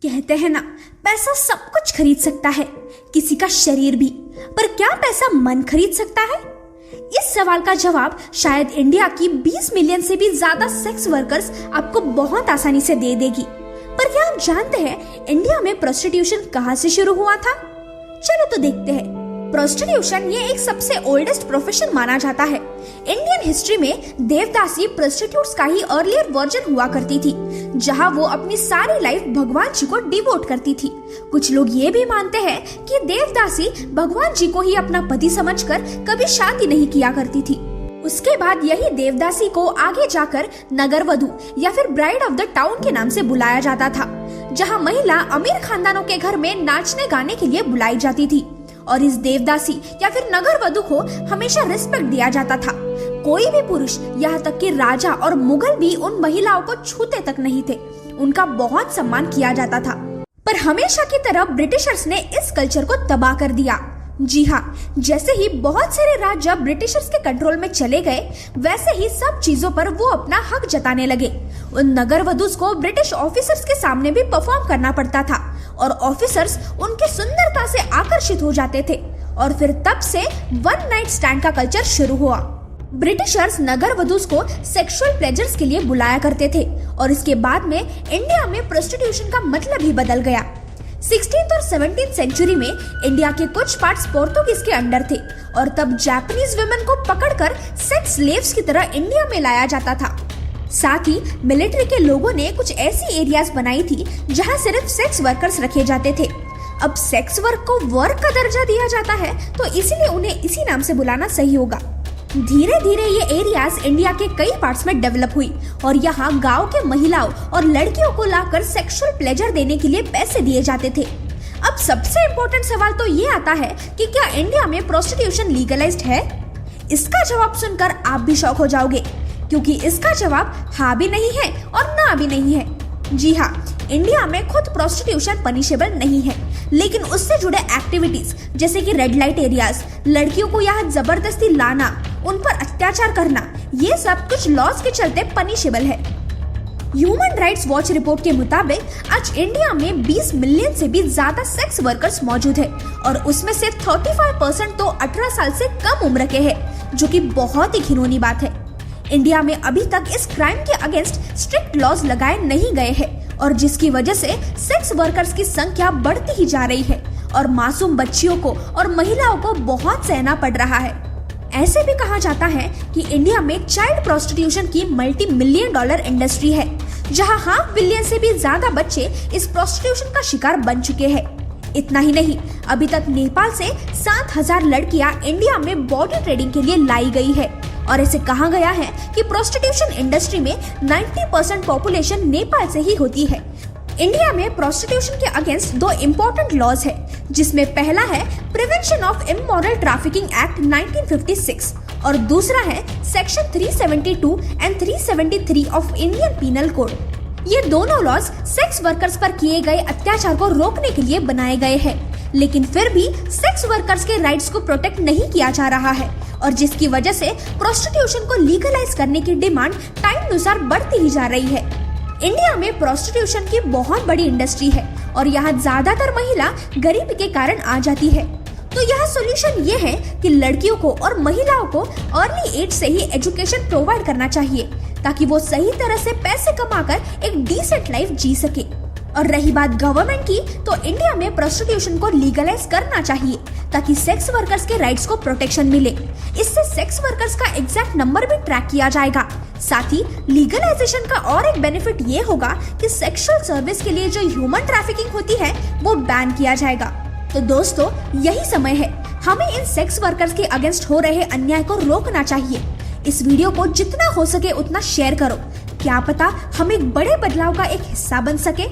कहते हैं ना, पैसा सब कुछ खरीद सकता है, किसी का शरीर भी, पर क्या पैसा मन खरीद सकता है? इस सवाल का जवाब शायद इंडिया की 20 मिलियन से भी ज्यादा सेक्स वर्कर्स आपको बहुत आसानी से दे देगी। पर क्या आप जानते हैं इंडिया में प्रोस्टिट्यूशन कहां से शुरू हुआ था? चलो तो देखते हैं। प्रोस्टिट्यूशन ये एक सबसे ओल्डेस्ट प्रोफेशन माना जाता है। इंडियन हिस्ट्री में देवदासी प्रोस्टिट्यूट्स का ही अर्लियर वर्जन हुआ करती थी, जहां वो अपनी सारी लाइफ भगवान जी को डिवोट करती थी। कुछ लोग ये भी मानते हैं कि देवदासी भगवान जी को ही अपना पति समझकर कभी शादी नहीं किया करती थी। उसके बाद यही देवदासी को आगे जाकर नगरवधु या फिर ब्राइड ऑफ द टाउन के नाम से बुलाया जाता था, जहां महिला अमीर खानदानों के घर में नाचने गाने के लिए बुलाई जाती थी और इस देवदासी या फिर नगरवधु को हमेशा रिस्पेक्ट दिया जाता था। कोई भी पुरुष, यहाँ तक कि राजा और मुगल भी उन महिलाओं को छूते तक नहीं थे। उनका बहुत सम्मान किया जाता था। पर हमेशा की तरह ब्रिटिशर्स ने इस कल्चर को तबाह कर दिया। जी हाँ, जैसे ही बहुत सारे राज्य ब्रिटिशर्स के कंट्रोल में चले गए, वैसे ही सब चीजों पर वो अपना हक जताने लगे। उन नगरवधुस को ब्रिटिश ऑफिसर्स के सामने भी परफॉर्म करना पड़ता था और ऑफिसर्स उनकी सुंदरता से आकर्षित हो जाते थे और फिर तब से वन नाइट स्टैंड का कल्चर शुरू हुआ। ब्रिटिशर्स नगरवधुस को सेक्सुअल प्लेजर्स के लिए बुलाया करते थे और इसके बाद में इंडिया में प्रोस्टिट्यूशन का मतलब ही बदल गया। 16th और 17th सेंचुरी में इंडिया के कुछ पार्ट्स पोर्तुगीज के अंडर थे और तब जापानीज वुमेन को पकड़कर सेक्स स्लेव्स की तरह इंडिया में लाया जाता था। साथ ही मिलिट्री के लोगों ने कुछ ऐसी एरियाज बनाई थी जहां सिर्फ सेक्स वर्कर्स रखे जाते थे। अब सेक्स वर्क को वर्क का दर्जा दिया जाता है, तो इसीलिए उन्हें इसी नाम से बुलाना सही होगा। धीरे धीरे ये एरियाज इंडिया के कई पार्ट्स में डेवलप हुई और यहाँ गांव के महिलाओं और लड़कियों को लाकर सेक्सुअल प्लेजर देने के लिए पैसे दिए जाते थे। अब सबसे इम्पोर्टेंट सवाल तो ये आता है कि क्या इंडिया में प्रोस्टिट्यूशन लीगलाइज्ड है? इसका जवाब सुनकर आप भी शॉक हो जाओगे, क्योंकि इसका जवाब हाँ भी नहीं है और ना भी नहीं है। जी हाँ, इंडिया में खुद प्रोस्टिट्यूशन पनिशेबल नहीं है, लेकिन उससे जुड़े एक्टिविटीज जैसे कि रेड लाइट एरियाज, लड़कियों को यहाँ जबरदस्ती लाना, उन पर अत्याचार करना, ये सब कुछ लॉज के चलते पनिशेबल है। ह्यूमन राइट्स वॉच रिपोर्ट के मुताबिक आज इंडिया में 20 मिलियन से भी ज्यादा सेक्स वर्कर्स मौजूद है और उसमें से 35% तो 18 साल से कम उम्र के हैं, जो कि बहुत ही घिनौनी बात है। इंडिया में अभी तक इस क्राइम के अगेंस्ट स्ट्रिक्ट लॉज लगाए नहीं गए हैं और जिसकी वजह से सेक्स वर्कर्स की संख्या बढ़ती ही जा रही है और मासूम बच्चियों को और महिलाओं को बहुत सहना पड़ रहा है। ऐसे भी कहा जाता है कि इंडिया में चाइल्ड प्रोस्टिट्यूशन की $multi-million इंडस्ट्री है, जहां 500 मिलियन से भी ज्यादा बच्चे इस प्रोस्टिट्यूशन का शिकार बन चुके हैं। इतना ही नहीं, अभी तक नेपाल से 7,000 लड़कियां इंडिया में बॉडी ट्रेडिंग के लिए लाई गई है और ऐसे कहा गया है कि प्रोस्टिट्यूशन इंडस्ट्री में 90% पॉपुलेशन नेपाल से ही होती है। इंडिया में प्रोस्टिट्यूशन के अगेंस्ट 2 इम्पोर्टेंट लॉज है, जिसमें पहला है prevention of immoral trafficking act 1956 और दूसरा है section 372 and 373 of Indian penal code. ये दोनों लॉज सेक्स वर्कर्स पर किए गए अत्याचार को रोकने के लिए बनाए गए हैं, लेकिन फिर भी सेक्स वर्कर्स के राइट्स को प्रोटेक्ट नहीं किया जा रहा है और जिसकी वजह से प्रोस्टिट्यूशन को लीगलाइज करने की डिमांड टाइम अनुसार बढ़ती ही जा रही है। इंडिया में प्रोस्टिट्यूशन की बहुत बड़ी इंडस्ट्री है और यहाँ ज्यादातर महिला गरीबी के कारण आ जाती है। तो यह सॉल्यूशन ये है कि लड़कियों को और महिलाओं को अर्ली एज से ही एजुकेशन प्रोवाइड करना चाहिए, ताकि वो सही तरह से पैसे कमाकर एक डिसेंट लाइफ जी सके। और रही बात गवर्नमेंट की, तो इंडिया में प्रोस्टिट्यूशन को लीगलाइज करना चाहिए ताकि सेक्स वर्कर्स के राइट्स को प्रोटेक्शन मिले। इससे सेक्स वर्कर्स का एग्जैक्ट नंबर भी ट्रैक किया जाएगा। साथ ही लीगलाइजेशन का और एक बेनिफिट ये होगा कि सेक्सुअल सर्विस के लिए जो ह्यूमन ट्रैफिकिंग होती है वो बैन किया जाएगा। तो दोस्तों, यही समय है, हमें इन सेक्स वर्कर्स के अगेंस्ट हो रहे अन्याय को रोकना चाहिए। इस वीडियो को जितना हो सके उतना शेयर करो, क्या पता हम एक बड़े बदलाव का एक हिस्सा बन सके।